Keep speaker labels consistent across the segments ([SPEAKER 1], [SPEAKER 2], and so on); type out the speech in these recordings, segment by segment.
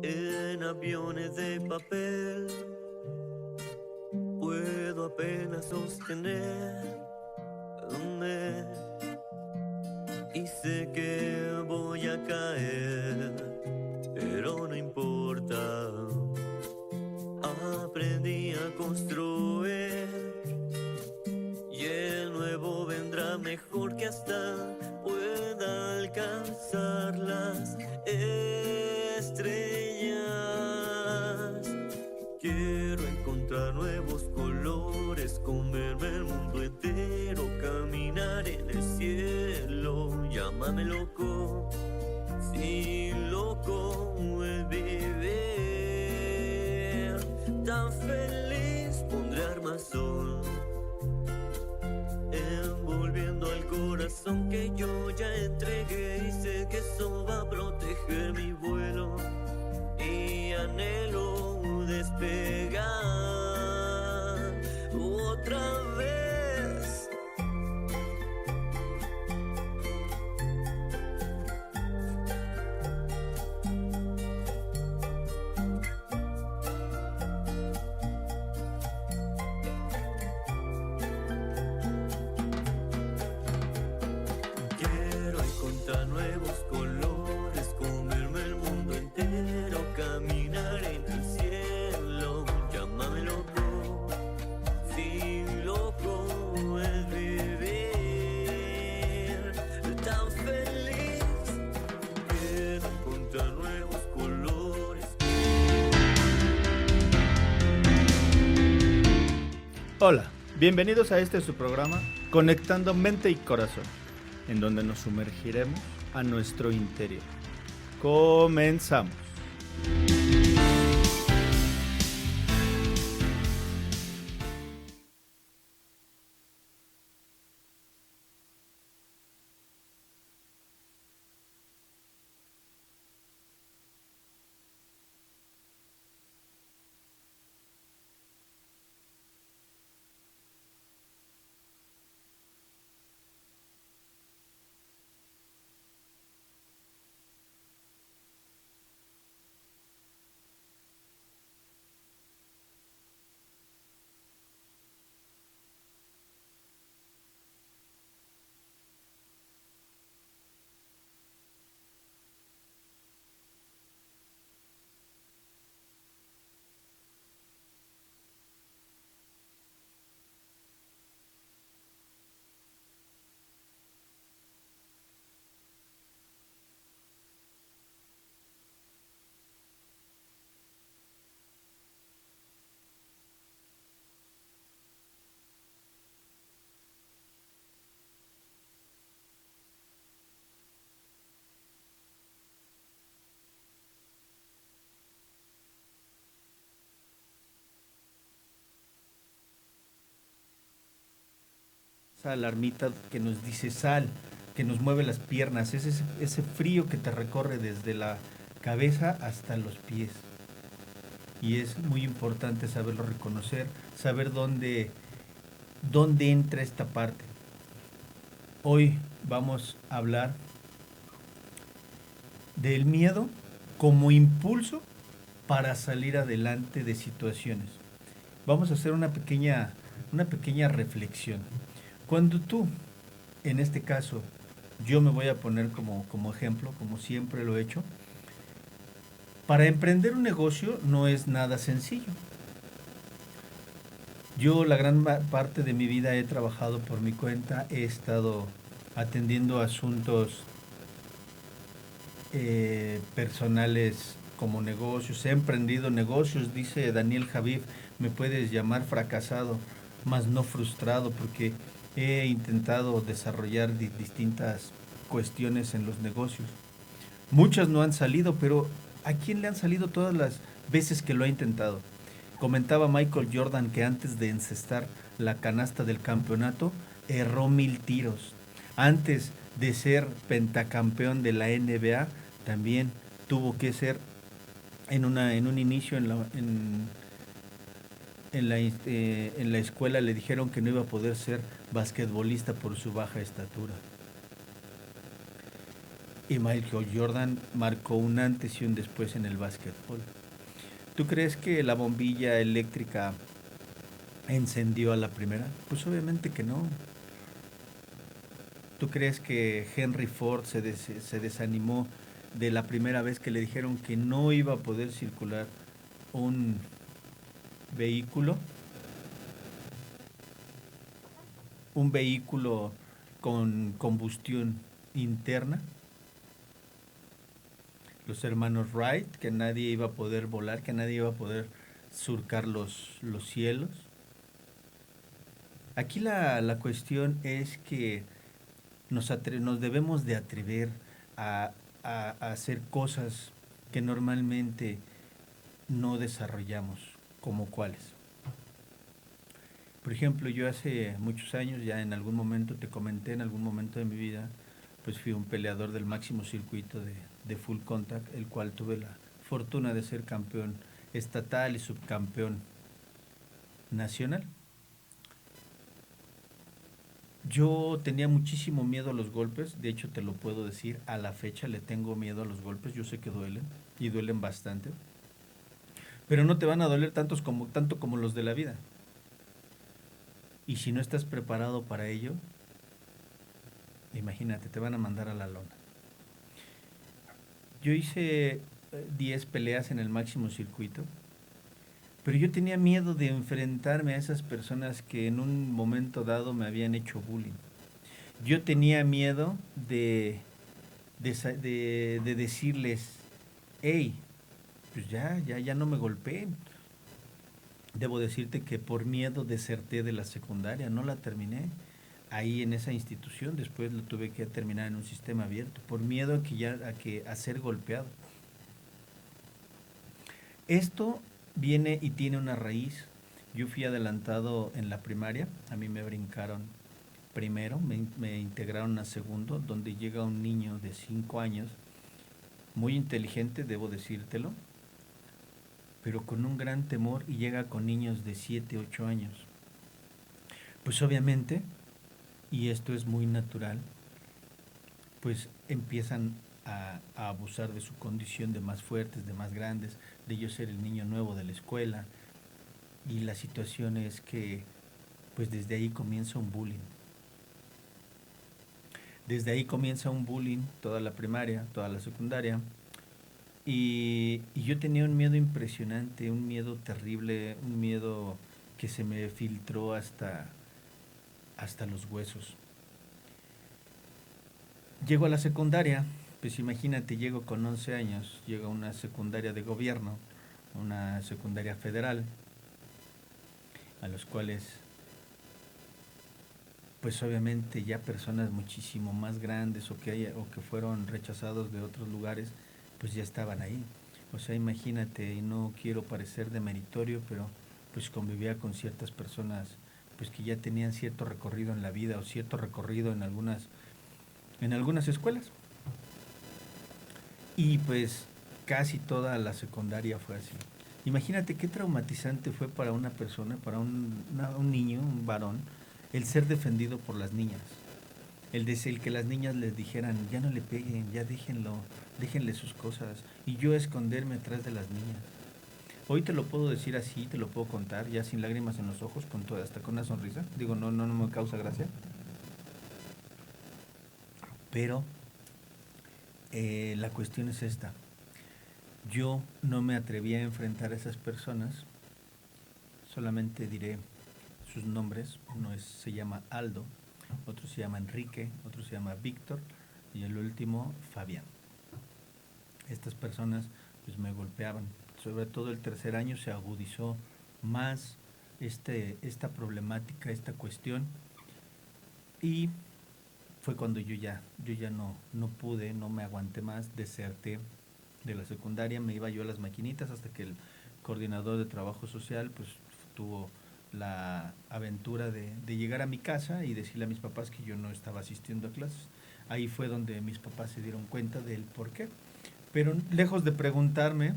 [SPEAKER 1] en aviones de papel. Puedo apenas sostenerme y sé que voy a caer, pero no importa. Aprendí a construir y el nuevo vendrá mejor, que hasta pueda alcanzar las estrellas. Quiero encontrar nuevos colores, comerme el mundo entero, caminar en el cielo. Llámame loco, si loco es vivir. Tan feliz pondré armazón, envolviendo al corazón que yo ya entregué, y sé que eso va a proteger mi vuelo. Y anhelo despegar otra vez. Quiero encontrar nuevos colores, comerme el mundo entero, caminar en el cielo. Llámame loco, si loco es vivir. Tan feliz, quiero encontrar nuevos colores.
[SPEAKER 2] Hola, bienvenidos a este su programa Conectando Mente y Corazón, en donde nos sumergiremos a nuestro interior. Comenzamos. Esa alarmita que nos dice sal, que nos mueve las piernas, es ese frío que te recorre desde la cabeza hasta los pies. Y es muy importante saberlo reconocer, saber dónde entra esta parte. Hoy vamos a hablar del miedo como impulso para salir adelante de situaciones. Vamos a hacer una pequeña reflexión. Cuando tú, en este caso, yo me voy a poner como ejemplo, como siempre lo he hecho, para emprender un negocio no es nada sencillo. Yo la gran parte de mi vida he trabajado por mi cuenta, he estado atendiendo asuntos personales como negocios, he emprendido negocios, dice Daniel Javif, me puedes llamar fracasado, mas no frustrado, porque he intentado desarrollar distintas cuestiones en los negocios. Muchas no han salido, pero ¿a quién le han salido todas las veces que lo ha intentado? Comentaba Michael Jordan que antes de encestar la canasta del campeonato, erró 1000 tiros. Antes de ser pentacampeón de la NBA, también tuvo que ser en un inicio en la escuela le dijeron que no iba a poder ser basquetbolista por su baja estatura. Y Michael Jordan marcó un antes y un después en el básquetbol. ¿Tú crees que la bombilla eléctrica encendió a la primera? Pues obviamente que no. ¿Tú crees que Henry Ford se desanimó de la primera vez que le dijeron que no iba a poder circular un vehículo? Un vehículo con combustión interna. Los hermanos Wright, que nadie iba a poder volar, que nadie iba a poder surcar los cielos. Aquí la cuestión es que nos debemos de atrever a, a hacer cosas que normalmente no desarrollamos, como cuáles. Por ejemplo, yo hace muchos años, ya en algún momento te comenté, en algún momento de mi vida, pues fui un peleador del máximo circuito de full contact, el cual tuve la fortuna de ser campeón estatal y subcampeón nacional. Yo tenía muchísimo miedo a los golpes, de hecho te lo puedo decir, a la fecha le tengo miedo a los golpes, yo sé que duelen y duelen bastante, pero no te van a doler tanto como los de la vida. Y si no estás preparado para ello, imagínate, te van a mandar a la lona. Yo hice 10 peleas en el máximo circuito, pero yo tenía miedo de enfrentarme a esas personas que en un momento dado me habían hecho bullying. Yo tenía miedo de decirles, hey, pues ya no me golpeen. Debo decirte que por miedo deserté de la secundaria, no la terminé ahí en esa institución, después lo tuve que terminar en un sistema abierto, por miedo a ser golpeado. Esto viene y tiene una raíz. Yo fui adelantado en la primaria, a mí me brincaron primero, me integraron a segundo, donde llega un niño de 5 años, muy inteligente, debo decírtelo, pero con un gran temor y llega con niños de 7 8 años. Pues obviamente, y esto es muy natural, pues empiezan a abusar de su condición de más fuertes, de más grandes, de yo ser el niño nuevo de la escuela. Y la situación es que pues desde ahí comienza un bullying. Desde ahí comienza un bullying, toda la primaria, toda la secundaria. Y yo tenía un miedo impresionante, un miedo terrible, un miedo que se me filtró hasta los huesos. Llego a la secundaria, pues imagínate, llego con 11 años, llego a una secundaria de gobierno, una secundaria federal, a los cuales, pues obviamente ya personas muchísimo más grandes o que fueron rechazados de otros lugares, pues ya estaban ahí. O sea, imagínate, y no quiero parecer de meritorio, pero pues convivía con ciertas personas pues que ya tenían cierto recorrido en la vida o cierto recorrido en algunas escuelas. Y pues casi toda la secundaria fue así. Imagínate qué traumatizante fue para una persona, para un niño, un varón, el ser defendido por las niñas. El que las niñas les dijeran, ya no le peguen, ya déjenlo, déjenle sus cosas. Y yo esconderme atrás de las niñas. Hoy te lo puedo decir así, te lo puedo contar, ya sin lágrimas en los ojos, hasta con una sonrisa. Digo, no me causa gracia. Pero la cuestión es esta. Yo no me atreví a enfrentar a esas personas, solamente diré sus nombres. Se llama Aldo, otro se llama Enrique, otro se llama Víctor y el último Fabián. Estas personas pues me golpeaban, sobre todo el tercer año se agudizó más esta problemática, esta cuestión, y fue cuando yo ya no pude, no me aguanté más, deserté de la secundaria, me iba yo a las maquinitas hasta que el coordinador de trabajo social pues tuvo la aventura de llegar a mi casa y decirle a mis papás que yo no estaba asistiendo a clases. Ahí fue donde mis papás se dieron cuenta del por qué. Pero lejos de preguntarme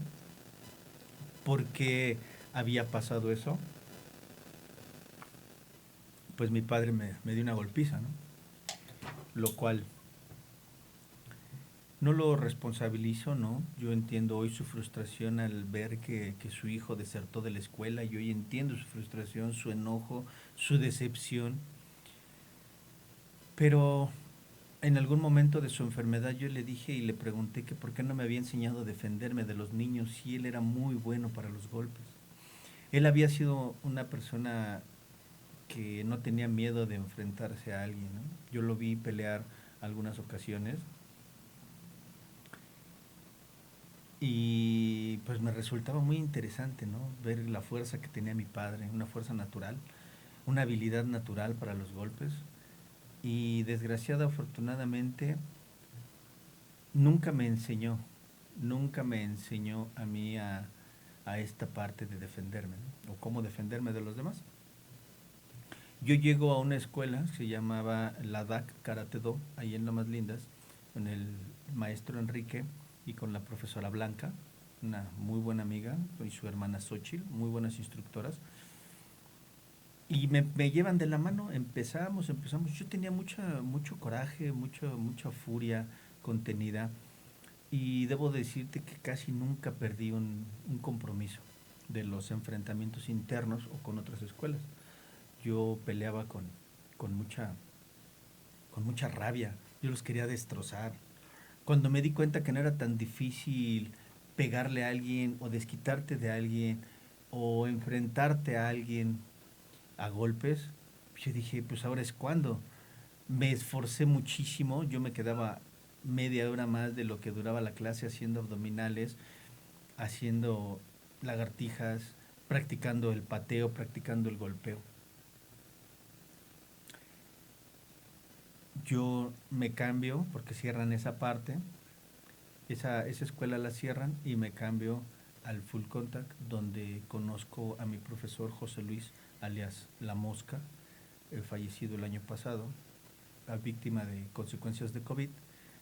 [SPEAKER 2] por qué había pasado eso, pues mi padre me dio una golpiza, ¿no? Lo cual No lo responsabilizo, ¿no? Yo entiendo hoy su frustración al ver que su hijo desertó de la escuela. Yo hoy entiendo su frustración, su enojo, su decepción. Pero en algún momento de su enfermedad yo le dije y le pregunté que por qué no me había enseñado a defenderme de los niños si él era muy bueno para los golpes. Él había sido una persona que no tenía miedo de enfrentarse a alguien, ¿no? Yo lo vi pelear algunas ocasiones y pues me resultaba muy interesante, ¿no? Ver la fuerza que tenía mi padre, una fuerza natural, una habilidad natural para los golpes. Y desgraciada, afortunadamente, nunca me enseñó, nunca me enseñó a mí a esta parte de defenderme, ¿no? O cómo defenderme de los demás. Yo llego a una escuela, se llamaba la DAC Karate Do, ahí en Lomas Lindas, con el maestro Enrique y con la profesora Blanca, una muy buena amiga, y su hermana Xochitl, muy buenas instructoras. Y me llevan de la mano, empezamos. Yo tenía mucho coraje, mucha furia contenida y debo decirte que casi nunca perdí un compromiso de los enfrentamientos internos o con otras escuelas. Yo peleaba con mucha, con mucha rabia, yo los quería destrozar. Cuando me di cuenta que no era tan difícil pegarle a alguien o desquitarte de alguien o enfrentarte a alguien a golpes, yo dije, pues ahora es cuando. Me esforcé muchísimo, yo me quedaba media hora más de lo que duraba la clase haciendo abdominales, haciendo lagartijas, practicando el pateo, practicando el golpeo. Yo me cambio porque cierran esa parte, esa escuela la cierran y me cambio al Full Contact donde conozco a mi profesor José Luis alias La Mosca, fallecido el año pasado, víctima de consecuencias de COVID.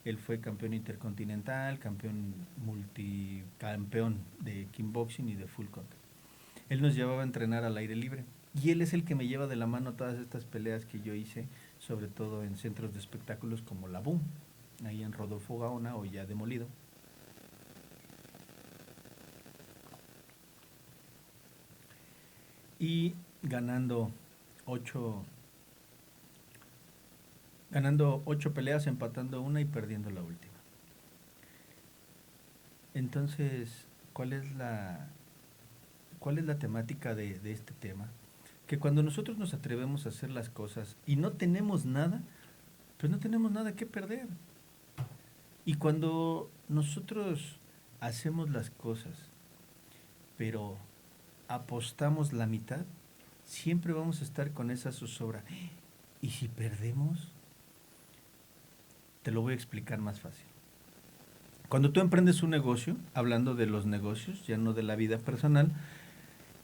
[SPEAKER 2] Él fue campeón intercontinental, campeón multicampeón de kickboxing y de full contact. Él nos llevaba a entrenar al aire libre y él es el que me lleva de la mano todas estas peleas que yo hice, sobre todo en centros de espectáculos como la Boom, ahí en Rodolfo Gaona o ya demolido. Y ganando ocho, ganando 8 peleas, empatando una y perdiendo la última. Entonces, cuál es la temática de este tema? Que cuando nosotros nos atrevemos a hacer las cosas y no tenemos nada, pues no tenemos nada que perder. Y cuando nosotros hacemos las cosas, pero apostamos la mitad, siempre vamos a estar con esa zozobra. ¿Y si perdemos? Te lo voy a explicar más fácil. Cuando tú emprendes un negocio, hablando de los negocios, ya no de la vida personal,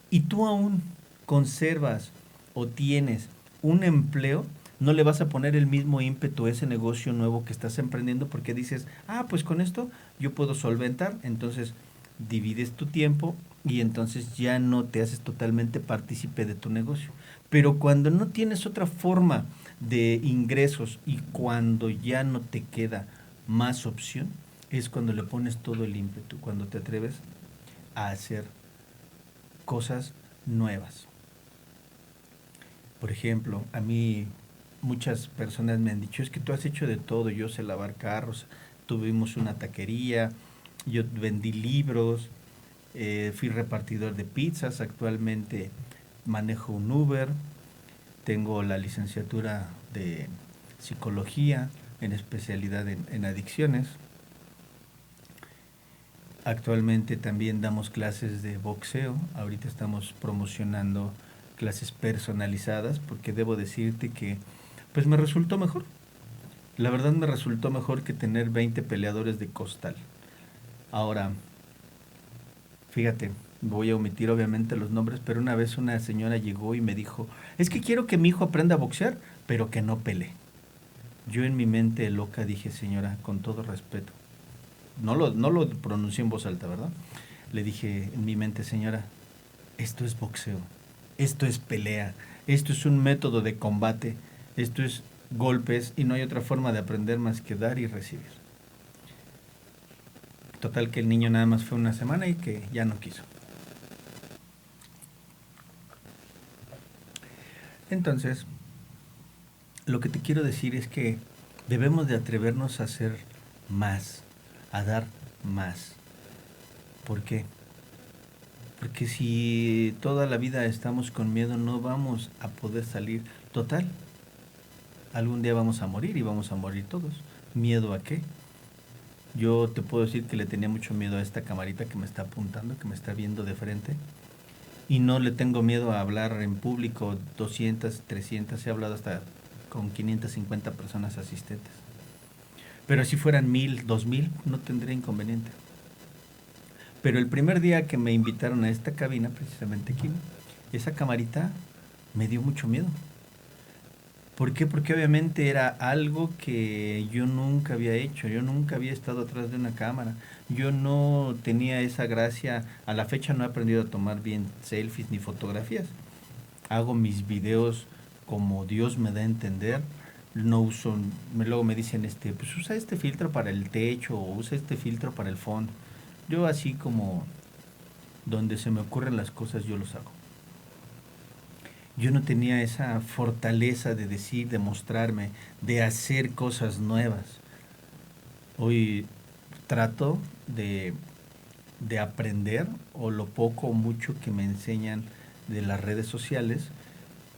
[SPEAKER 2] y tú aún conservas o tienes un empleo, no le vas a poner el mismo ímpetu a ese negocio nuevo que estás emprendiendo porque dices, pues con esto yo puedo solventar, entonces divides tu tiempo y entonces ya no te haces totalmente partícipe de tu negocio. Pero cuando no tienes otra forma de ingresos y cuando ya no te queda más opción, es cuando le pones todo el ímpetu, cuando te atreves a hacer cosas nuevas. Por ejemplo, a mí muchas personas me han dicho, es que tú has hecho de todo, yo sé lavar carros, tuvimos una taquería, yo vendí libros, fui repartidor de pizzas, actualmente manejo un Uber, tengo la licenciatura de psicología en especialidad en adicciones. Actualmente también damos clases de boxeo, ahorita estamos promocionando clases personalizadas porque debo decirte que pues me resultó mejor. La verdad me resultó mejor que tener 20 peleadores de costal. Ahora, fíjate, voy a omitir obviamente los nombres, pero una vez una señora llegó y me dijo, es que quiero que mi hijo aprenda a boxear, pero que no pelee. Yo en mi mente loca dije, señora, con todo respeto, no lo pronuncié en voz alta, ¿verdad? Le dije en mi mente, señora, esto es boxeo, esto es pelea, esto es un método de combate, esto es golpes y no hay otra forma de aprender más que dar y recibir. Total que el niño nada más fue una semana y que ya no quiso. Entonces, lo que te quiero decir es que debemos de atrevernos a hacer más, a dar más. ¿Por qué? Porque si toda la vida estamos con miedo, no vamos a poder salir. Total, algún día vamos a morir y vamos a morir todos. ¿Miedo a qué? Yo te puedo decir que le tenía mucho miedo a esta camarita que me está apuntando, que me está viendo de frente. Y no le tengo miedo a hablar en público, 200, 300, he hablado hasta con 550 personas asistentes. Pero si fueran 1000, 2000, no tendría inconveniente. Pero el primer día que me invitaron a esta cabina, precisamente aquí, esa camarita me dio mucho miedo. ¿Por qué? Porque obviamente era algo que yo nunca había hecho, yo nunca había estado atrás de una cámara, yo no tenía esa gracia, a la fecha no he aprendido a tomar bien selfies ni fotografías. Hago mis videos como Dios me da a entender, no uso, luego me dicen, pues usa este filtro para el techo o usa este filtro para el fondo. Yo así como donde se me ocurren las cosas yo los hago. Yo no tenía esa fortaleza de decir, de mostrarme, de hacer cosas nuevas. Hoy trato de aprender o lo poco o mucho que me enseñan de las redes sociales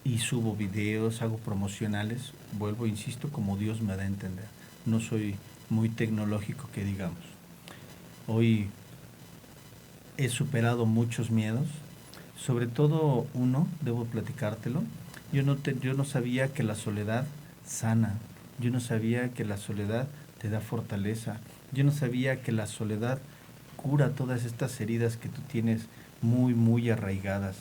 [SPEAKER 2] y subo videos, hago promocionales, vuelvo, insisto, como Dios me da a entender. No soy muy tecnológico que digamos. Hoy he superado muchos miedos, sobre todo uno, debo platicártelo. Yo no sabía que la soledad sana, yo no sabía que la soledad te da fortaleza, yo no sabía que la soledad cura todas estas heridas que tú tienes muy, muy arraigadas.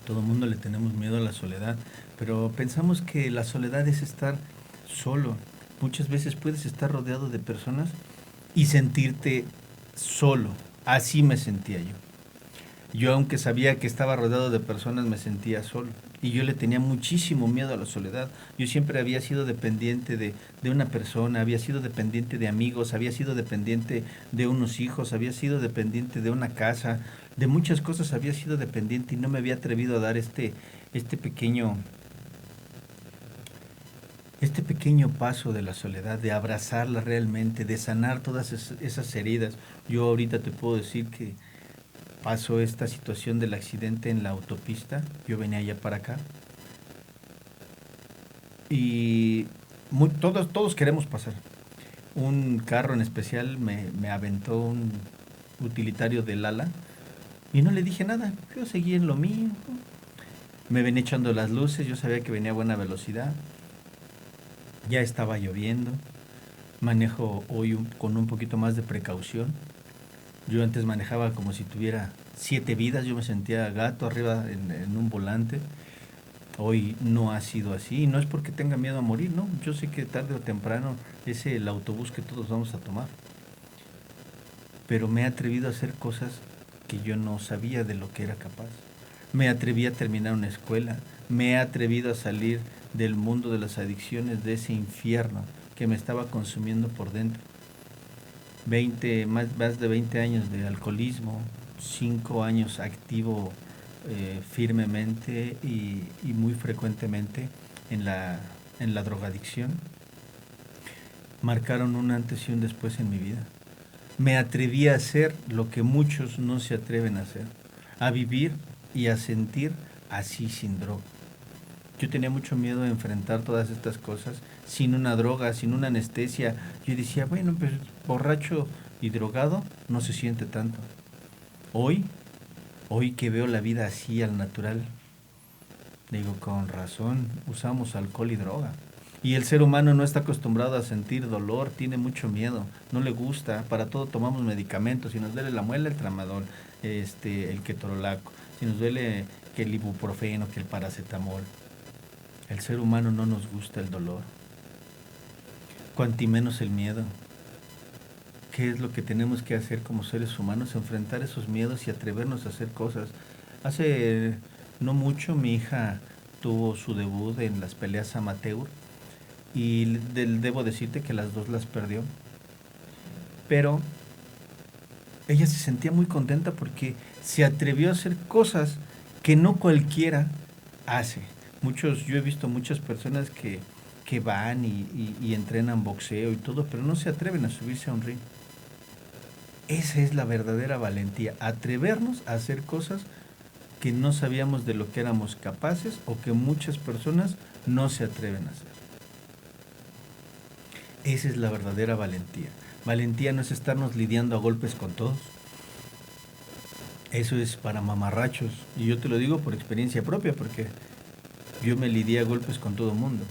[SPEAKER 2] Todo el mundo le tenemos miedo a la soledad, pero pensamos que la soledad es estar solo. Muchas veces puedes estar rodeado de personas y sentirte solo. Así me sentía yo. Yo, aunque sabía que estaba rodeado de personas, me sentía solo. Y yo le tenía muchísimo miedo a la soledad. Yo siempre había sido dependiente de una persona, había sido dependiente de amigos, había sido dependiente de unos hijos, había sido dependiente de una casa, de muchas cosas había sido dependiente y no me había atrevido a dar este pequeño paso de la soledad, de abrazarla realmente, de sanar todas esas heridas. Yo ahorita te puedo decir que pasó esta situación del accidente en la autopista, yo venía allá para acá, y todos queremos pasar. Un carro en especial me aventó un utilitario del ala, y no le dije nada, yo seguí en lo mío, me venía echando las luces, yo sabía que venía a buena velocidad, ya estaba lloviendo, manejo hoy con un poquito más de precaución. Yo antes manejaba como si tuviera 7 vidas, yo me sentía gato arriba en un volante. Hoy no ha sido así, y no es porque tenga miedo a morir, no, yo sé que tarde o temprano es el autobús que todos vamos a tomar. Pero me he atrevido a hacer cosas que yo no sabía de lo que era capaz. Me atreví a terminar una escuela, me he atrevido a salir del mundo de las adicciones, de ese infierno que me estaba consumiendo por dentro. Más de 20 años de alcoholismo, 5 años activo firmemente y muy frecuentemente en la drogadicción, marcaron un antes y un después en mi vida. Me atreví a hacer lo que muchos no se atreven a hacer, a vivir y a sentir así sin droga. Yo tenía mucho miedo de enfrentar todas estas cosas sin una droga, sin una anestesia. Yo decía, bueno, pues borracho y drogado no se siente tanto. Hoy que veo la vida así al natural, digo, con razón, usamos alcohol y droga. Y el ser humano no está acostumbrado a sentir dolor, tiene mucho miedo, no le gusta, para todo tomamos medicamentos, si nos duele la muela, el tramadol, el ketorolaco, si nos duele que el ibuprofeno, que el paracetamol. El ser humano no nos gusta el dolor, cuanti menos el miedo. ¿Qué es lo que tenemos que hacer como seres humanos? Enfrentar esos miedos y atrevernos a hacer cosas. Hace no mucho mi hija tuvo su debut en las peleas amateur y debo decirte que las dos las perdió, pero ella se sentía muy contenta porque se atrevió a hacer cosas que no cualquiera hace. Yo he visto muchas personas que van y entrenan boxeo y todo, pero no se atreven a subirse a un ring. Esa es la verdadera valentía, atrevernos a hacer cosas que no sabíamos de lo que éramos capaces o que muchas personas no se atreven a hacer. Esa es la verdadera valentía. Valentía no es estarnos lidiando a golpes con todos. Eso es para mamarrachos. Y yo te lo digo por experiencia propia, porque yo me lidié a golpes con todo el mundo.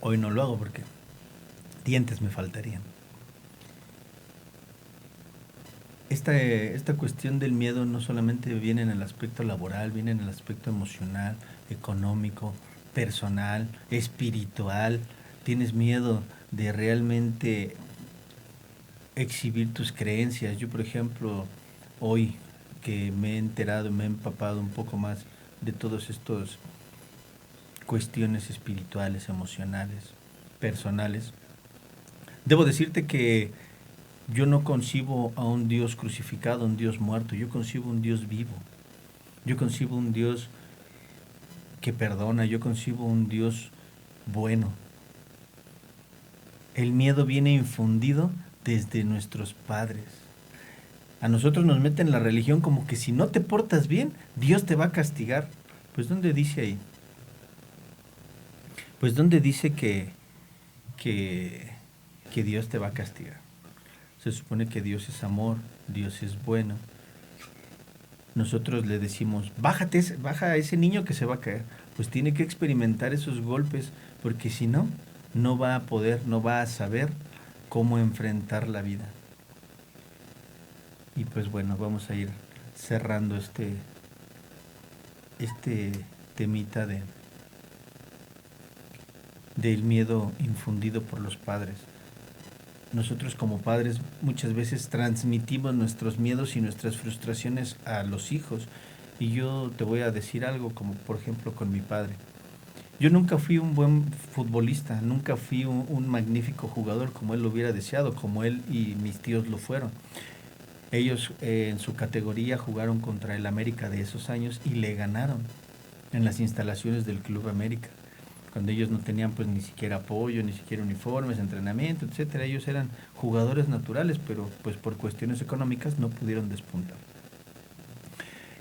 [SPEAKER 2] Hoy no lo hago porque dientes me faltarían. Esta cuestión del miedo no solamente viene en el aspecto laboral, viene en el aspecto emocional, económico, personal, espiritual. Tienes miedo de realmente exhibir tus creencias. Yo, por ejemplo, hoy que me he enterado, me he empapado un poco más de todas estas cuestiones espirituales, emocionales, personales, debo decirte que yo no concibo a un Dios crucificado, un Dios muerto. Yo concibo un Dios vivo. Yo concibo un Dios que perdona. Yo concibo un Dios bueno. El miedo viene infundido desde nuestros padres. A nosotros nos meten en la religión como que si no te portas bien, Dios te va a castigar. Pues ¿dónde dice ahí? Pues ¿dónde dice que Dios te va a castigar? Se supone que Dios es amor, Dios es bueno. Nosotros le decimos, baja a ese niño que se va a caer. Pues tiene que experimentar esos golpes, porque si no, no va a poder, no va a saber cómo enfrentar la vida. Y pues bueno, vamos a ir cerrando este temita del miedo infundido por los padres. Nosotros como padres muchas veces transmitimos nuestros miedos y nuestras frustraciones a los hijos. Y yo te voy a decir algo, como por ejemplo con mi padre. Yo nunca fui un buen futbolista, nunca fui un magnífico jugador como él lo hubiera deseado, como él y mis tíos lo fueron. Ellos en su categoría jugaron contra el América de esos años y le ganaron en las instalaciones del Club América, cuando ellos no tenían pues ni siquiera apoyo, ni siquiera uniformes, entrenamiento, etcétera. Ellos eran jugadores naturales, pero pues por cuestiones económicas no pudieron despuntar.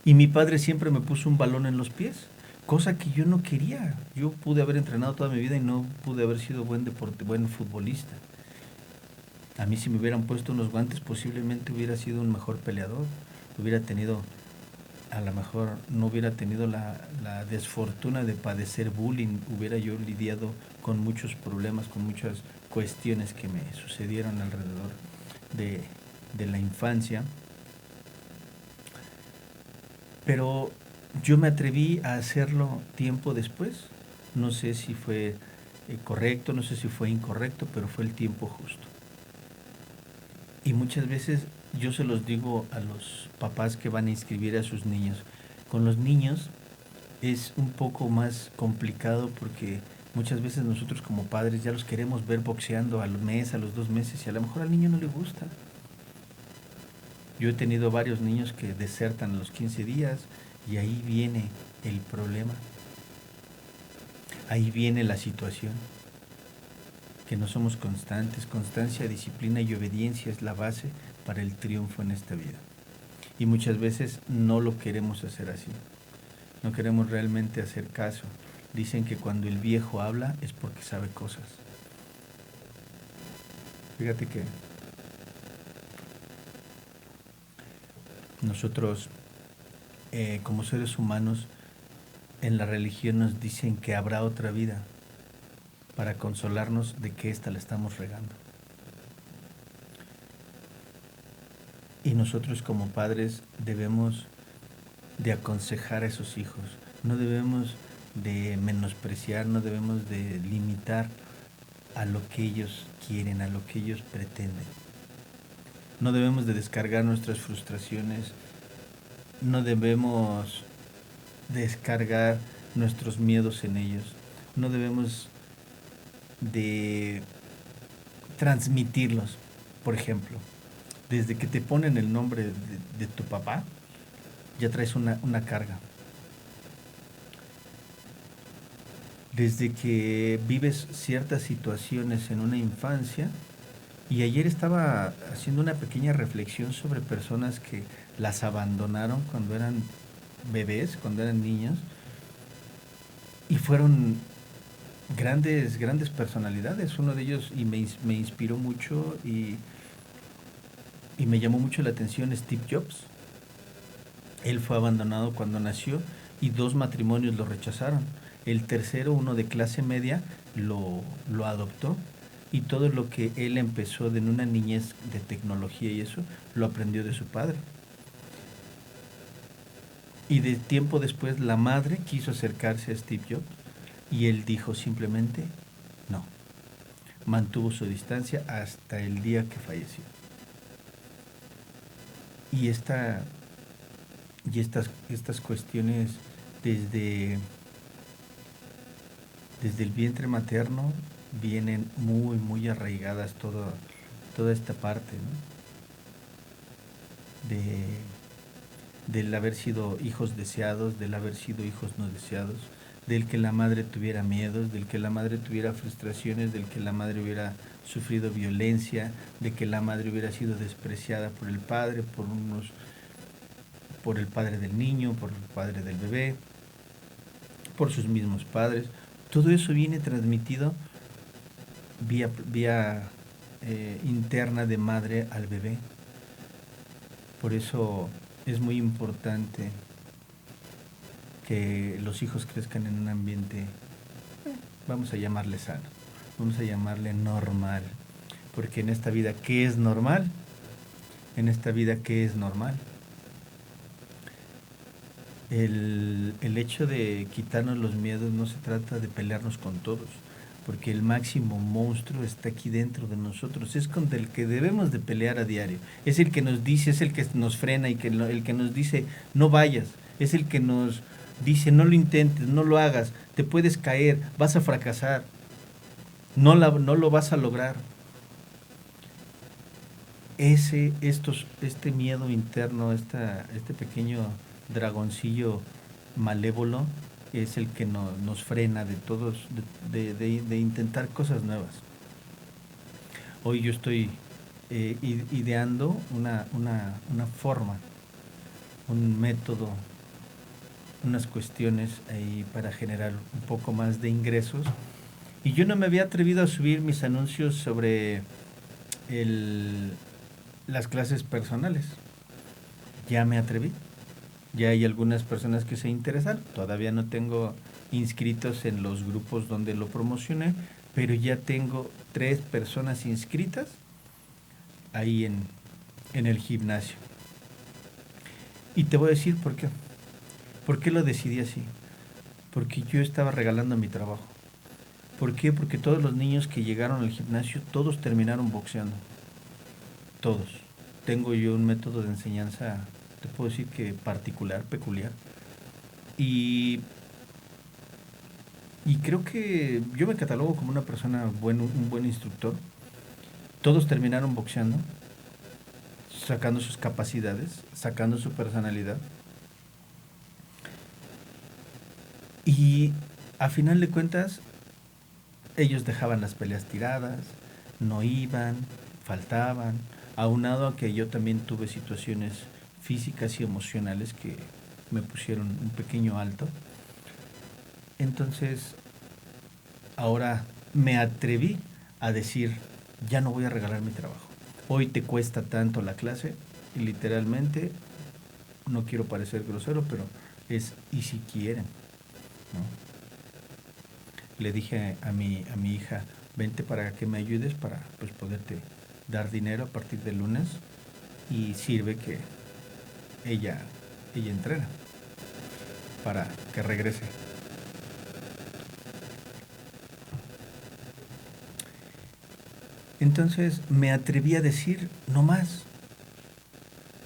[SPEAKER 2] Y mi padre siempre me puso un balón en los pies, cosa que yo no quería. Yo pude haber entrenado toda mi vida y no pude haber sido buen futbolista. A mí si me hubieran puesto unos guantes posiblemente hubiera sido un mejor peleador, hubiera tenido, a lo mejor no hubiera tenido la desfortuna de padecer bullying, hubiera yo lidiado con muchos problemas, con muchas cuestiones que me sucedieron alrededor de la infancia. Pero yo me atreví a hacerlo tiempo después. No sé si fue correcto, no sé si fue incorrecto, pero fue el tiempo justo. Y muchas veces yo se los digo a los papás que van a inscribir a sus niños. Con los niños es un poco más complicado porque muchas veces nosotros como padres ya los queremos ver boxeando al mes, a los 2 meses, y a lo mejor al niño no le gusta. Yo he tenido varios niños que desertan a los 15 días y ahí viene el problema. Ahí viene la situación. Que no somos constantes. Constancia, disciplina y obediencia es la base para el triunfo en esta vida. Y muchas veces no lo queremos hacer así. No queremos realmente hacer caso. Dicen que cuando el viejo habla es porque sabe cosas. Fíjate que nosotros, como seres humanos, en la religión nos dicen que habrá otra vida, para consolarnos de que esta la estamos regando. Y nosotros como padres debemos de aconsejar a esos hijos, no debemos de menospreciar, no debemos de limitar a lo que ellos quieren, a lo que ellos pretenden. No debemos de descargar nuestras frustraciones, no debemos descargar nuestros miedos en ellos. no debemos de transmitirlos. Por ejemplo, desde que te ponen el nombre de tu papá, ya traes una carga. Desde que vives ciertas situaciones en una infancia, y ayer estaba haciendo una pequeña reflexión sobre personas que las abandonaron cuando eran bebés, cuando eran niños, y fueron grandes, grandes personalidades. Uno de ellos, y me inspiró mucho y me llamó mucho la atención, Steve Jobs. Él fue abandonado cuando nació y 2 matrimonios lo rechazaron. El tercero, uno de clase media, lo adoptó, y todo lo que él empezó en una niñez de tecnología y eso, lo aprendió de su padre. Y de tiempo después la madre quiso acercarse a Steve Jobs y él dijo simplemente no. Mantuvo su distancia hasta el día que falleció. Y estas cuestiones desde el vientre materno vienen muy, muy arraigadas, toda esta parte, ¿no? Del haber sido hijos deseados, del haber sido hijos no deseados, del que la madre tuviera miedos, del que la madre tuviera frustraciones, del que la madre hubiera sufrido violencia, de que la madre hubiera sido despreciada por el padre, por el padre del niño, por el padre del bebé, por sus mismos padres. Todo eso viene transmitido vía interna de madre al bebé. Por eso es muy importante que los hijos crezcan en un ambiente, vamos a llamarle sano, vamos a llamarle normal. Porque en esta vida, ¿qué es normal? En esta vida, ¿qué es normal? El hecho de quitarnos los miedos no se trata de pelearnos con todos, porque el máximo monstruo está aquí dentro de nosotros, es con el que debemos de pelear a diario, es el que nos dice, es el que nos frena, y el que nos dice no vayas, es el que nos dice no lo intentes, no lo hagas, te puedes caer, vas a fracasar, no lo vas a lograr. Este miedo interno, este pequeño dragoncillo malévolo, es el que nos frena de intentar cosas nuevas. Hoy yo estoy ideando una forma, un método, unas cuestiones ahí para generar un poco más de ingresos. Y yo no me había atrevido a subir mis anuncios sobre las clases personales. Ya me atreví. Ya hay algunas personas que se interesan. Todavía no tengo inscritos en los grupos donde lo promocioné, pero ya tengo 3 personas inscritas ahí en el gimnasio. Y te voy a decir por qué. ¿Por qué lo decidí así? Porque yo estaba regalando mi trabajo. ¿Por qué? Porque todos los niños que llegaron al gimnasio, todos terminaron boxeando. Todos. Tengo yo un método de enseñanza, te puedo decir que particular, peculiar. Y creo que yo me catalogo como una persona un buen instructor. Todos terminaron boxeando, sacando sus capacidades, sacando su personalidad. Y a final de cuentas, ellos dejaban las peleas tiradas, no iban, faltaban, aunado a que yo también tuve situaciones físicas y emocionales que me pusieron un pequeño alto. Entonces, ahora me atreví a decir, ya no voy a regalar mi trabajo. Hoy te cuesta tanto la clase, y literalmente, no quiero parecer grosero, pero es, y si quieren, ¿no? Le dije a mi hija, vente para que me ayudes para pues poderte dar dinero a partir del lunes, y sirve que ella entrena para que regrese. Entonces me atreví a decir no más,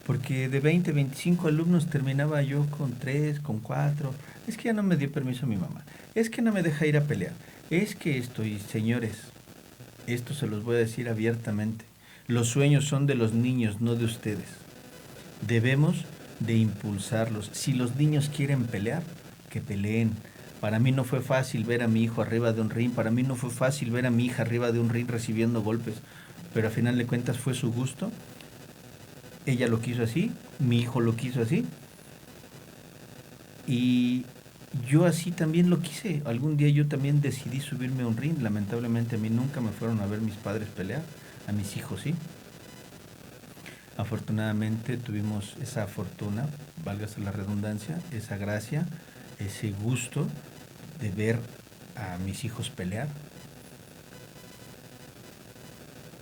[SPEAKER 2] porque de 20, 25 alumnos terminaba yo con 3, con 4. es que ya no me dio permiso mi mamá, es que no me deja ir a pelear, es que estoy, señores, esto se los voy a decir abiertamente, los sueños son de los niños, no de ustedes. Debemos de impulsarlos. Si los niños quieren pelear, que peleen. Para mí no fue fácil ver a mi hijo arriba de un ring, para mí no fue fácil ver a mi hija arriba de un ring recibiendo golpes, pero a final de cuentas fue su gusto. Ella lo quiso así, mi hijo lo quiso así, y yo así también lo quise. Algún día yo también decidí subirme a un ring. Lamentablemente a mí nunca me fueron a ver mis padres pelear, a mis hijos sí. Afortunadamente tuvimos esa fortuna, válgase la redundancia, esa gracia, ese gusto de ver a mis hijos pelear.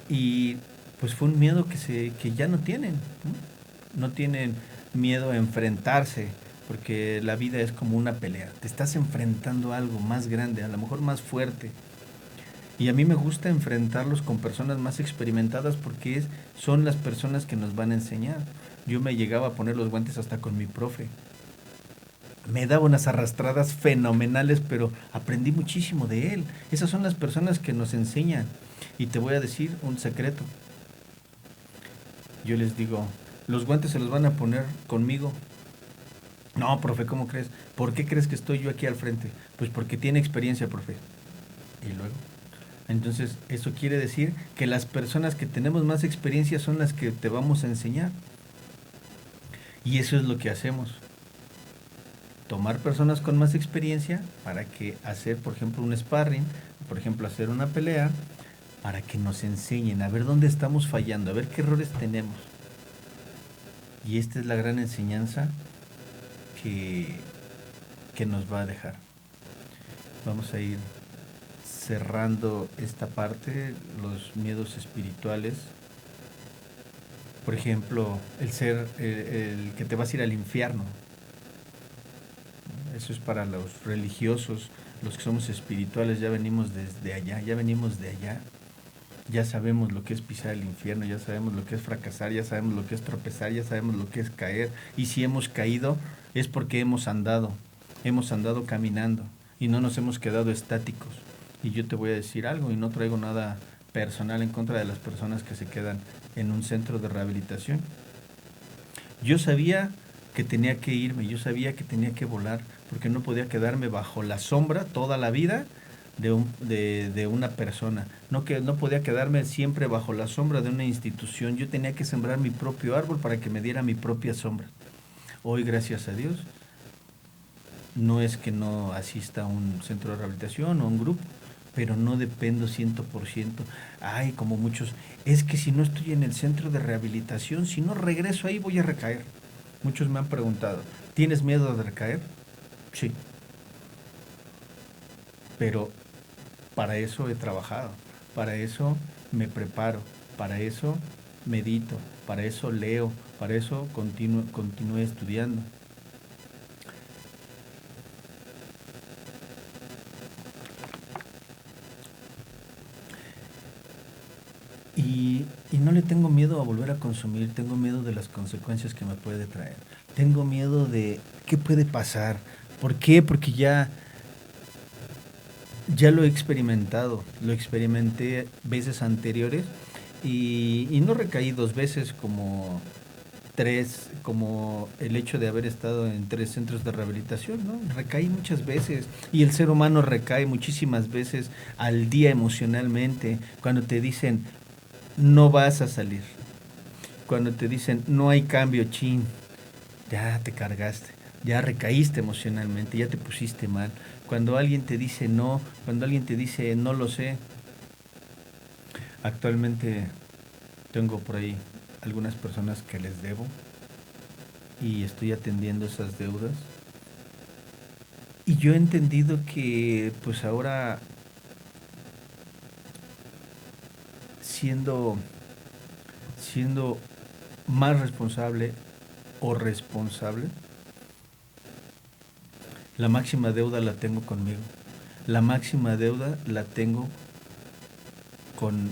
[SPEAKER 2] Y pues fue un miedo que ya no tienen, ¿no? No tienen miedo a enfrentarse, porque la vida es como una pelea. Te estás enfrentando a algo más grande, a lo mejor más fuerte. Y a mí me gusta enfrentarlos con personas más experimentadas porque son las personas que nos van a enseñar. Yo me llegaba a poner los guantes hasta con mi profe. Me daba unas arrastradas fenomenales, pero aprendí muchísimo de él. Esas son las personas que nos enseñan. Y te voy a decir un secreto. Yo les digo, los guantes se los van a poner conmigo. No, profe, ¿cómo crees? ¿Por qué crees que estoy yo aquí al frente? Pues porque tiene experiencia, profe. Y luego, entonces, eso quiere decir que las personas que tenemos más experiencia son las que te vamos a enseñar. Y eso es lo que hacemos. Tomar personas con más experiencia para que hacer, por ejemplo, un sparring, por ejemplo, hacer una pelea, para que nos enseñen a ver dónde estamos fallando, a ver qué errores tenemos. Y esta es la gran enseñanza que nos va a dejar. Vamos a ir cerrando esta parte, los miedos espirituales. Por ejemplo, el que te vas a ir al infierno. Eso es para los religiosos, los que somos espirituales, ya venimos desde allá, ya venimos de allá. Ya sabemos lo que es pisar el infierno, ya sabemos lo que es fracasar, ya sabemos lo que es tropezar, ya sabemos lo que es caer. Y si hemos caído es porque hemos andado caminando y no nos hemos quedado estáticos. Y yo te voy a decir algo, y no traigo nada personal en contra de las personas que se quedan en un centro de rehabilitación. Yo sabía que tenía que irme, yo sabía que tenía que volar, porque no podía quedarme bajo la sombra toda la vida de una persona. No podía quedarme siempre bajo la sombra de una institución. Yo tenía que sembrar mi propio árbol para que me diera mi propia sombra. Hoy, gracias a Dios, no es que no asista a un centro de rehabilitación o a un grupo, pero no dependo 100%. Ay, como muchos, es que si no estoy en el centro de rehabilitación, si no regreso ahí voy a recaer. Muchos me han preguntado, ¿tienes miedo de recaer? Sí. Pero para eso he trabajado, para eso me preparo, para eso medito, para eso leo, para eso continúo estudiando. Y no le tengo miedo a volver a consumir, tengo miedo de las consecuencias que me puede traer. Tengo miedo de qué puede pasar. ¿Por qué? Porque ya lo he experimentado, lo experimenté veces anteriores y no recaí 2 veces como 3, como el hecho de haber estado en 3 centros de rehabilitación, ¿no? Recaí muchas veces y el ser humano recae muchísimas veces al día emocionalmente, cuando te dicen no vas a salir, cuando te dicen no hay cambio, chin, ya te cargaste, ya recaíste emocionalmente, ya te pusiste mal. Cuando alguien te dice no, cuando alguien te dice no lo sé. Actualmente tengo por ahí algunas personas que les debo y estoy atendiendo esas deudas. Y yo he entendido que pues ahora siendo más responsable o responsable, la máxima deuda la tengo conmigo. La máxima deuda la tengo con,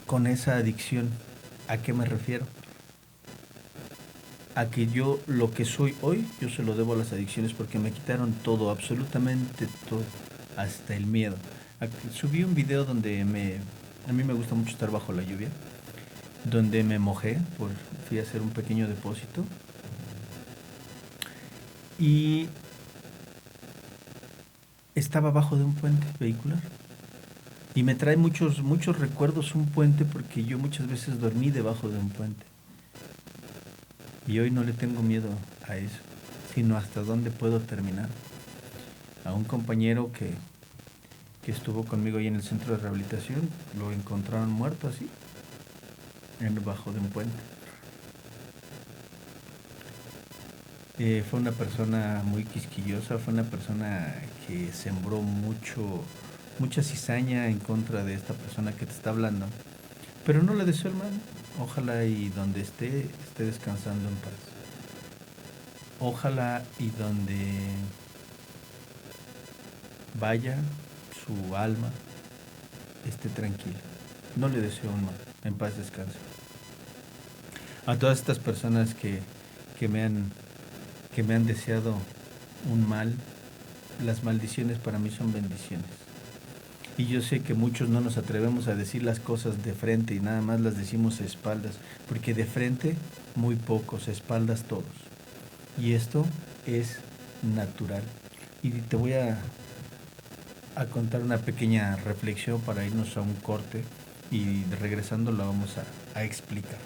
[SPEAKER 2] con esa adicción. ¿A qué me refiero? a que yo lo que soy hoy, yo se lo debo a las adicciones porque me quitaron todo, absolutamente todo, hasta el miedo. Subí un video donde a mí me gusta mucho estar bajo la lluvia, donde me mojé, fui a hacer un pequeño depósito y estaba abajo de un puente vehicular. Y me trae muchos recuerdos un puente porque yo muchas veces dormí debajo de un puente. Y hoy no le tengo miedo a eso, sino hasta dónde puedo terminar. A un compañero que estuvo conmigo ahí en el centro de rehabilitación, lo encontraron muerto así, debajo de un puente. Fue una persona muy quisquillosa, fue una persona que sembró mucha cizaña en contra de esta persona que te está hablando. Pero no le deseo el mal. Ojalá y donde esté descansando en paz. Ojalá y donde vaya su alma esté tranquila. No le deseo un mal. En paz descanse. A todas estas personas que me han deseado un mal, las maldiciones para mí son bendiciones. Y yo sé que muchos no nos atrevemos a decir las cosas de frente y nada más las decimos a espaldas, porque de frente muy pocos, a espaldas todos. Y esto es natural. Y te voy a contar una pequeña reflexión para irnos a un corte y regresando la vamos a explicar.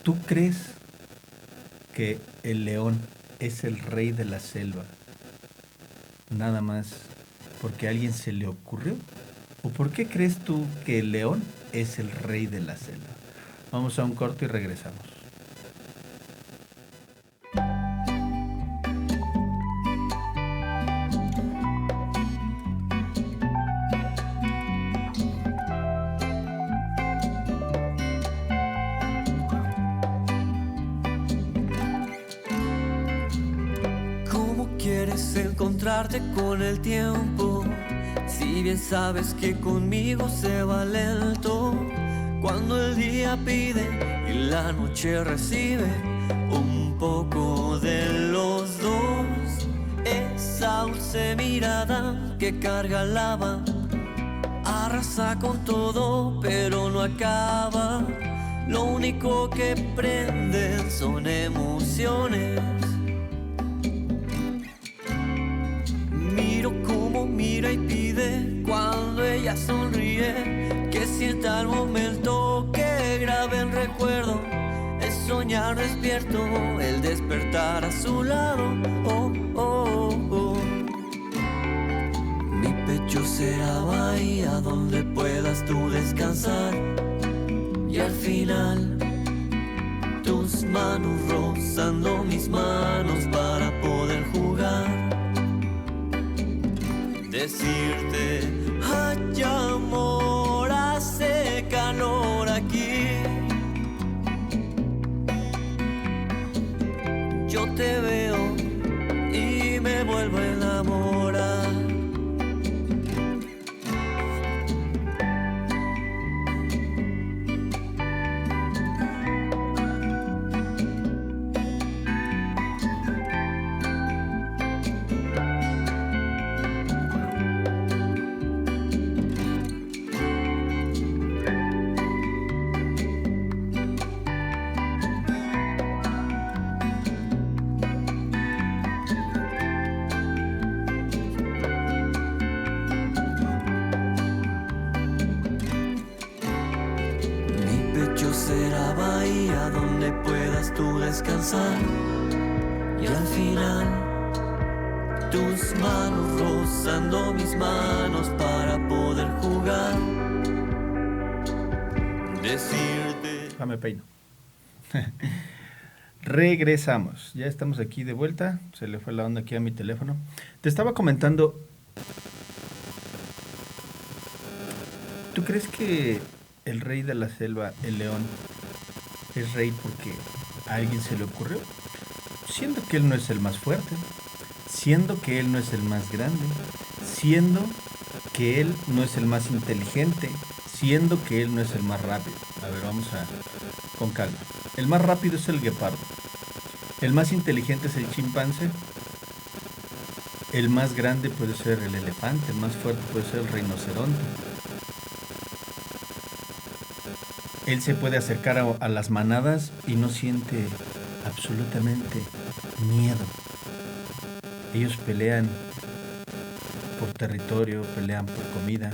[SPEAKER 2] ¿Tú crees que el león es el rey de la selva nada más porque a alguien se le ocurrió? ¿O por qué crees tú que el león es el rey de la selva? Vamos a un corte y regresamos.
[SPEAKER 1] ¿Cómo quieres encontrarte con el tiempo? Si bien sabes que conmigo se va lento. Cuando el día pide y la noche recibe un poco de los dos. Esa dulce mirada que carga lava arrasa con todo pero no acaba. Lo único que prenden son emociones. Miro como mira y pide cuando ella sonríe, que sienta el momento, que grabe el recuerdo. Es soñar despierto, el despertar a su lado. Oh, oh, oh. Mi pecho será bahía donde puedas tú descansar. Y al final tus manos rozando mis manos para poder jugar. Decirte, hay amor, hace calor aquí. Yo te veo y me vuelvo a enamorar. Será bahía donde puedas tú descansar. Y al final tus manos rozando mis manos para poder jugar. Decirte...
[SPEAKER 2] Déjame peino. Regresamos. Ya estamos aquí de vuelta. Se le fue la onda aquí a mi teléfono. Te estaba comentando. ¿Tú crees que el rey de la selva, el león, es rey porque a alguien se le ocurrió? Siendo que él no es el más fuerte, siendo que él no es el más grande, siendo que él no es el más inteligente, siendo que él no es el más rápido. A ver, con calma. El más rápido es el guepardo. El más inteligente es el chimpancé. El más grande puede ser el elefante. El más fuerte puede ser el rinoceronte. Él se puede acercar a las manadas y no siente absolutamente miedo. Ellos pelean por territorio, pelean por comida,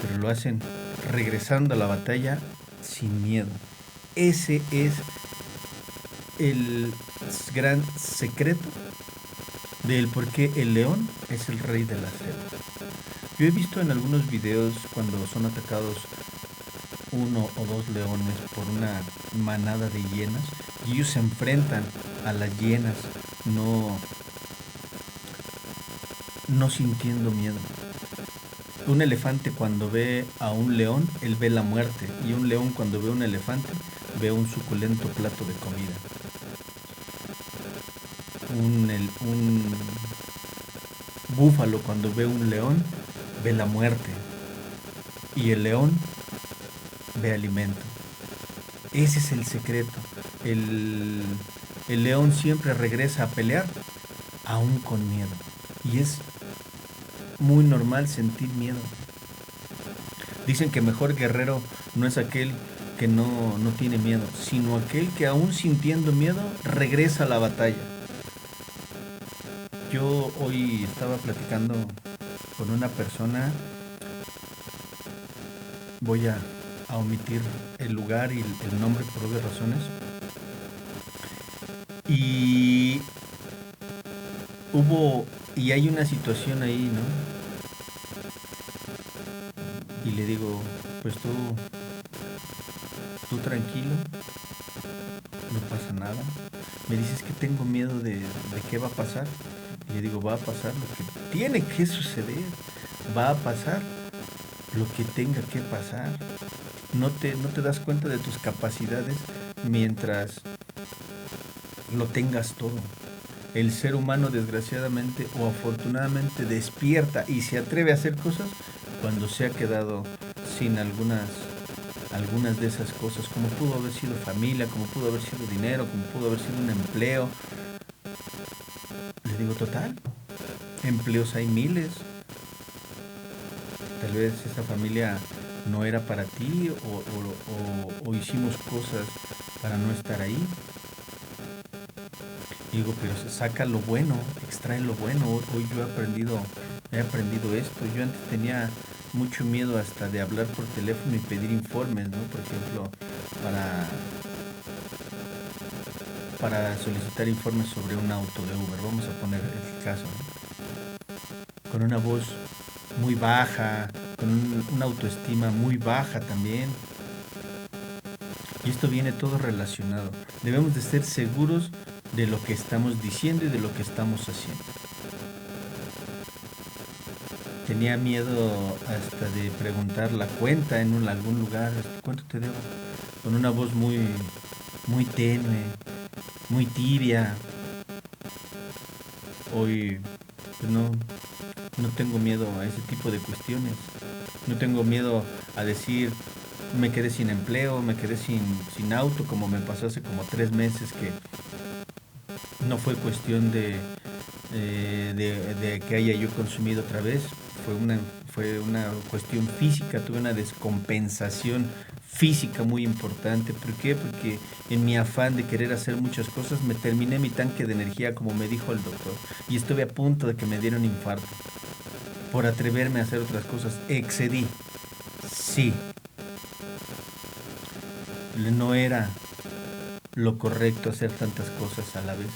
[SPEAKER 2] pero lo hacen regresando a la batalla sin miedo. Ese es el gran secreto del por qué el león es el rey de la selva. Yo he visto en algunos videos cuando son atacados uno o dos leones por una manada de hienas y ellos se enfrentan a las hienas no sintiendo miedo. Un elefante cuando ve a un león, él ve la muerte, y un león cuando ve a un elefante ve un suculento plato de comida. Un búfalo cuando ve un león ve la muerte, y el león ve alimento. Ese es el secreto. El león siempre regresa a pelear aún con miedo, y es muy normal sentir miedo. Dicen que mejor guerrero no es aquel que no tiene miedo, sino aquel que aún sintiendo miedo regresa a la batalla. Yo hoy estaba platicando con una persona, voy a omitir el lugar y el nombre por obvias razones, y hay una situación ahí, ¿no? Y le digo, pues tú tranquilo, no pasa nada. Me dices que tengo miedo de qué va a pasar. Y le digo, va a pasar lo que tiene que suceder, va a pasar lo que tenga que pasar. No te das cuenta de tus capacidades mientras lo tengas todo. El ser humano, desgraciadamente o afortunadamente, despierta y se atreve a hacer cosas cuando se ha quedado sin algunas de esas cosas, como pudo haber sido familia, como pudo haber sido dinero, como pudo haber sido un empleo. Le digo, total, empleos hay miles. Tal vez esa familia no era para ti, o hicimos cosas para no estar ahí. Digo, pero saca lo bueno, extrae lo bueno. Hoy yo he aprendido esto. Yo antes tenía mucho miedo hasta de hablar por teléfono y pedir informes, ¿no? Por ejemplo, para solicitar informes sobre un auto de Uber. Vamos a poner el caso, ¿no? Con una voz muy baja, con una autoestima muy baja también. Y esto viene todo relacionado. Debemos de ser seguros de lo que estamos diciendo y de lo que estamos haciendo. Tenía miedo hasta de preguntar la cuenta en algún lugar. ¿Cuánto te debo? Con una voz muy, muy tenue, muy tibia. Hoy pues no tengo miedo a ese tipo de cuestiones. No tengo miedo a decir, me quedé sin empleo, me quedé sin auto, como me pasó hace como 3 meses, que no fue cuestión de que haya yo consumido otra vez. Fue una cuestión física, tuve una descompensación física muy importante. ¿Por qué? Porque en mi afán de querer hacer muchas cosas me terminé mi tanque de energía, como me dijo el doctor, y estuve a punto de que me diera un infarto por atreverme a hacer otras cosas. Excedí, sí, no era lo correcto hacer tantas cosas a la vez,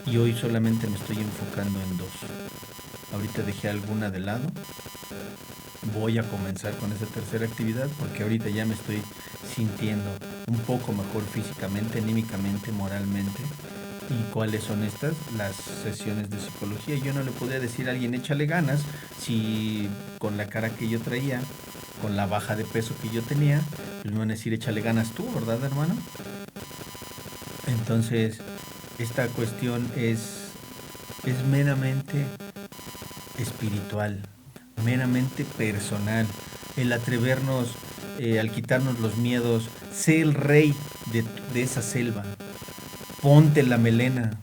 [SPEAKER 2] y hoy solamente me estoy enfocando en 2. Ahorita dejé alguna de lado, voy a comenzar con esa tercera actividad, porque ahorita ya me estoy sintiendo un poco mejor físicamente, anímicamente, moralmente. ¿Y cuáles son estas? Las sesiones de psicología. Yo no le podía decir a alguien, échale ganas, si con la cara que yo traía, con la baja de peso que yo tenía, pues me van a decir, échale ganas tú, ¿verdad, hermano? Entonces, esta cuestión es meramente espiritual. meramente personal, el atrevernos, al quitarnos los miedos, sé el rey de esa selva, ponte la melena,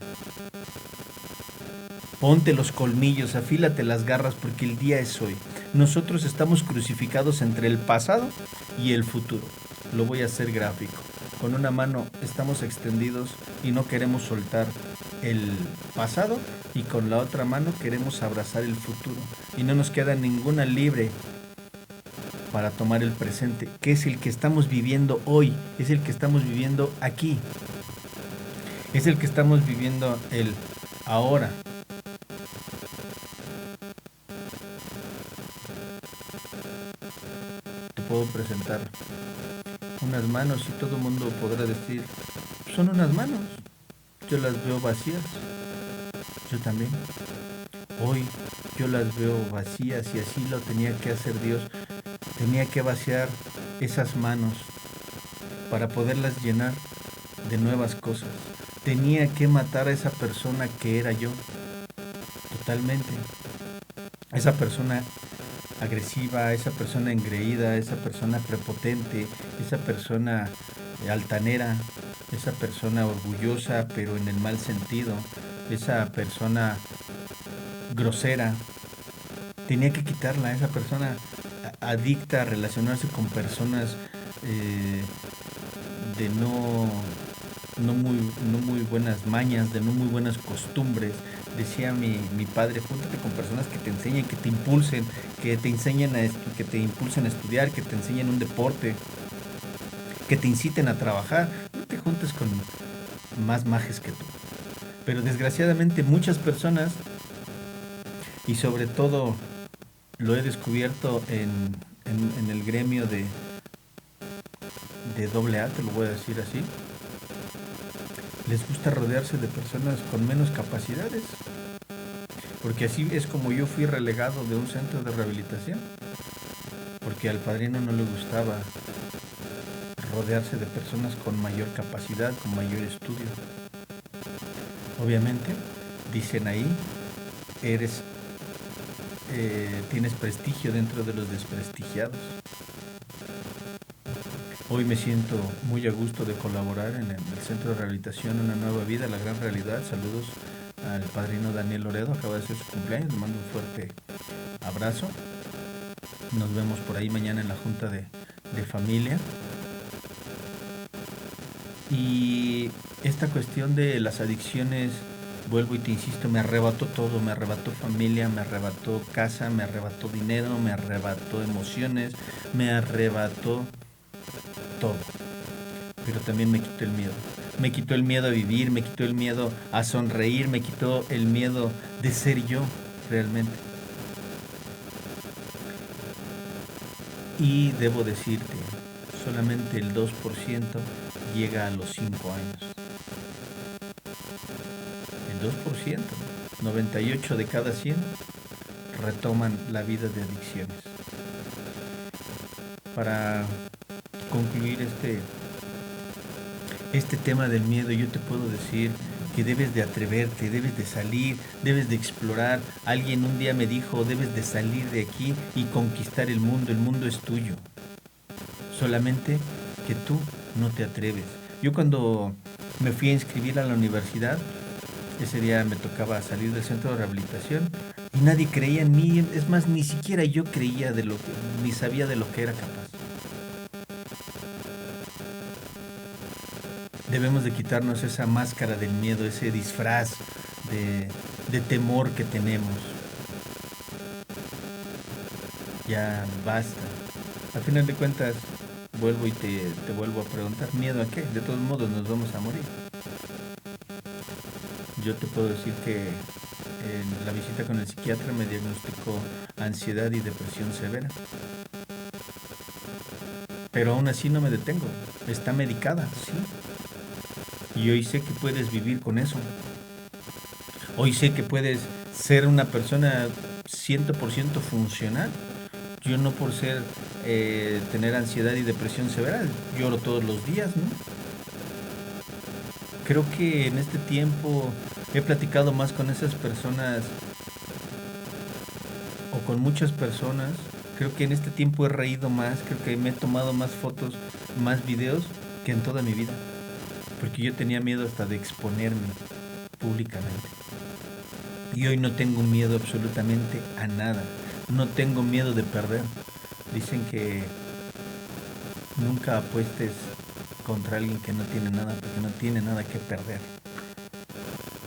[SPEAKER 2] ponte los colmillos, afílate las garras porque el día es hoy. Nosotros estamos crucificados entre el pasado y el futuro. Lo voy a hacer gráfico. Con una mano estamos extendidos y no queremos soltar el pasado y con la otra mano queremos abrazar el futuro. Y no nos queda ninguna libre para tomar el presente, que es el que estamos viviendo hoy, es el que estamos viviendo aquí, es el que estamos viviendo el ahora. Te puedo presentar unas manos y todo el mundo podrá decir, son unas manos, yo las veo vacías, yo también. Hoy yo las veo vacías y así lo tenía que hacer Dios. Tenía que vaciar esas manos para poderlas llenar de nuevas cosas. Tenía que matar a esa persona que era yo, totalmente. Esa persona agresiva, esa persona engreída, esa persona prepotente, esa persona altanera, esa persona orgullosa pero en el mal sentido, esa persona grosera. Tenía que quitarla, esa persona adicta a relacionarse con personas de no muy buenas mañas, de no muy buenas costumbres. Decía mi padre, júntate con personas que te enseñen, que te impulsen, que te enseñen que te impulsen a estudiar, que te enseñen un deporte, que te inciten a trabajar. No te juntes con más majes que tú. Pero desgraciadamente muchas personas, y sobre todo lo he descubierto en el gremio de AA, te lo voy a decir así, les gusta rodearse de personas con menos capacidades, porque así es como yo fui relegado de un centro de rehabilitación, porque al padrino no le gustaba rodearse de personas con mayor capacidad, con mayor estudio. Obviamente, dicen ahí, tienes prestigio dentro de los desprestigiados. Hoy me siento muy a gusto de colaborar en el Centro de Rehabilitación Una Nueva Vida, La Gran Realidad. Saludos al padrino Daniel Loredo, acaba de ser su cumpleaños, le mando un fuerte abrazo. Nos vemos por ahí mañana en la junta de familia. Y esta cuestión de las adicciones, vuelvo y te insisto, me arrebató todo, me arrebató familia, me arrebató casa, me arrebató dinero, me arrebató emociones, me arrebató todo. Pero también me quitó el miedo. Me quitó el miedo a vivir, me quitó el miedo a sonreír, me quitó el miedo de ser yo realmente. Y debo decirte, solamente el 2% llega a los 5 años. El 2%, 98 de cada 100 retoman la vida de adicciones. Para concluir este tema del miedo, yo te puedo decir que debes de atreverte, debes de salir, debes de explorar. Alguien un día me dijo, debes de salir de aquí y conquistar el mundo es tuyo. Solamente que tú no te atreves. Yo cuando me fui a inscribir a la universidad, ese día me tocaba salir del centro de rehabilitación y nadie creía en mí, es más, ni siquiera yo creía ni sabía de lo que era capaz. Debemos de quitarnos esa máscara del miedo, ese disfraz de temor que tenemos. Ya basta. Al final de cuentas, vuelvo y te vuelvo a preguntar, ¿miedo a qué? De todos modos nos vamos a morir. Yo te puedo decir que en la visita con el psiquiatra me diagnosticó ansiedad y depresión severa. Pero aún así no me detengo. Está medicada, sí. Y hoy sé que puedes vivir con eso. Hoy sé que puedes ser una persona 100% funcional. Yo no por tener ansiedad y depresión severa, lloro todos los días, ¿no? Creo que en este tiempo he platicado más con esas personas con muchas personas. Creo que en este tiempo he reído más, creo que me he tomado más fotos, más videos que en toda mi vida. Porque yo tenía miedo hasta de exponerme públicamente. Y hoy no tengo miedo absolutamente a nada. No tengo miedo de perder. Dicen que nunca apuestes contra alguien que no tiene nada, porque no tiene nada que perder.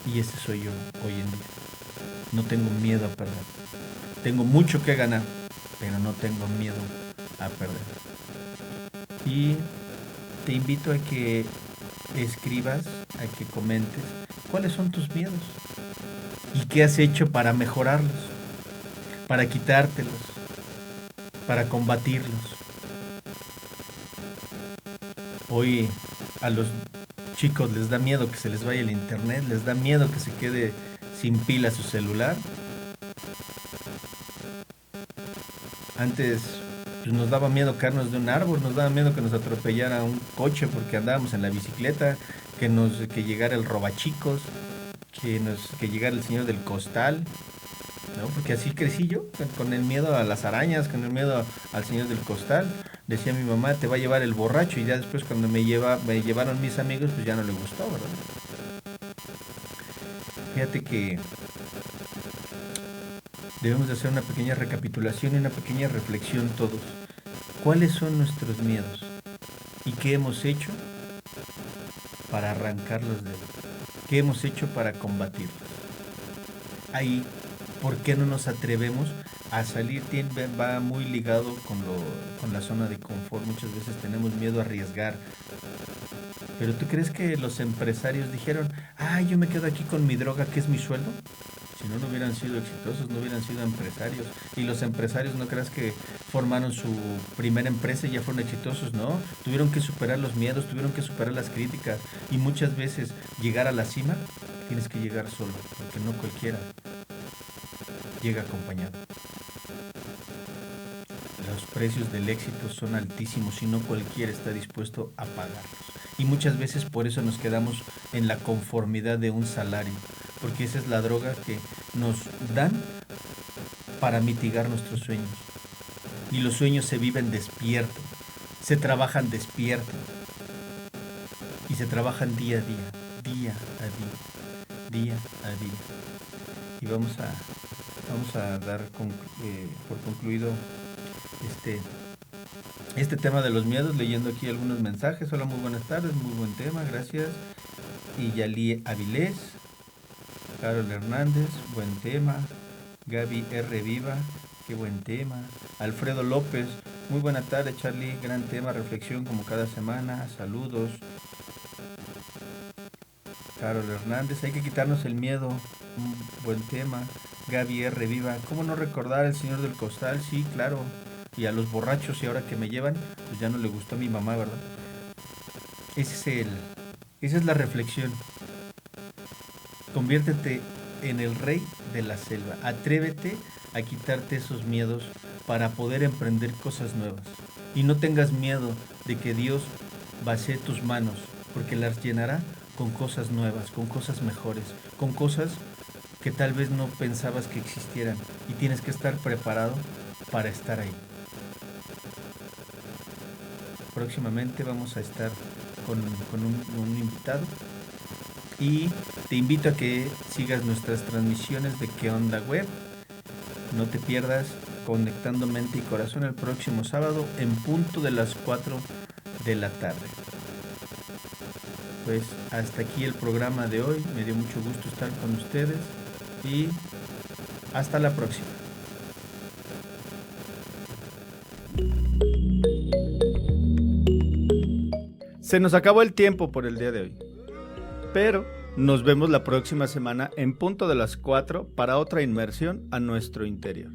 [SPEAKER 2] Y ese soy yo hoy en día. No tengo miedo a perder. Tengo mucho que ganar, pero no tengo miedo a perder. Y te invito a que escribas, a que comentes cuáles son tus miedos y qué has hecho para mejorarlos, para quitártelos, para combatirlos. Hoy a los chicos les da miedo que se les vaya el internet, les da miedo que se quede sin pila su celular. Antes pues, nos daba miedo caernos de un árbol, nos daba miedo que nos atropellara un coche porque andábamos en la bicicleta, que llegara el robachicos, que llegara el señor del costal, ¿no? Porque así crecí yo, con el miedo a las arañas, con el miedo al señor del costal. Decía mi mamá, te va a llevar el borracho, y ya después cuando me llevaron mis amigos, pues ya no le gustó, ¿verdad? Fíjate que debemos de hacer una pequeña recapitulación y una pequeña reflexión todos. ¿Cuáles son nuestros miedos? ¿Y qué hemos hecho para arrancarlos de él? ¿Qué hemos hecho para combatirlos? Ahí, ¿por qué no nos atrevemos a salir? Va muy ligado con la zona de confort. Muchas veces tenemos miedo a arriesgar. Pero ¿tú crees que los empresarios dijeron, yo me quedo aquí con mi droga, que es mi sueldo? Si no, no hubieran sido exitosos, no hubieran sido empresarios. Y los empresarios, ¿no creas que formaron su primera empresa y ya fueron exitosos? No, tuvieron que superar los miedos, tuvieron que superar las críticas. Y muchas veces llegar a la cima, tienes que llegar solo, porque no cualquiera llega acompañado. Los precios del éxito son altísimos y no cualquiera está dispuesto a pagarlos. Y muchas veces por eso nos quedamos en la conformidad de un salario, porque esa es la droga que nos dan para mitigar nuestros sueños. Y los sueños se viven despiertos, se trabajan despiertos y se trabajan día a día, día a día, día a día. Y vamos a dar por concluido este tema de los miedos, leyendo aquí algunos mensajes. Hola, muy buenas tardes, muy buen tema, gracias. Y Yali Avilés, Carol Hernández, buen tema. Gaby R. Viva, qué buen tema. Alfredo López, muy buena tarde, Charlie, gran tema, reflexión como cada semana, saludos. Carol Hernández, hay que quitarnos el miedo, un buen tema. Gaby R. Viva, ¿cómo no recordar al señor del costal? Sí, claro. Y a los borrachos, y ahora que me llevan, pues ya no le gustó a mi mamá, ¿verdad? Esa es la reflexión. Conviértete en el rey de la selva. Atrévete a quitarte esos miedos para poder emprender cosas nuevas. Y no tengas miedo de que Dios vacíe tus manos, porque las llenará con cosas nuevas, con cosas mejores, con cosas que tal vez no pensabas que existieran. Y tienes que estar preparado para estar ahí. Próximamente vamos a estar con un invitado. Y te invito a que sigas nuestras transmisiones de ¿Qué onda web? No te pierdas Conectando Mente y Corazón el próximo sábado en punto de las 4 de la tarde. Pues hasta aquí el programa de hoy. Me dio mucho gusto estar con ustedes y hasta la próxima. Se nos acabó el tiempo por el día de hoy. Pero nos vemos la próxima semana en punto de las 4 para otra inmersión a nuestro interior.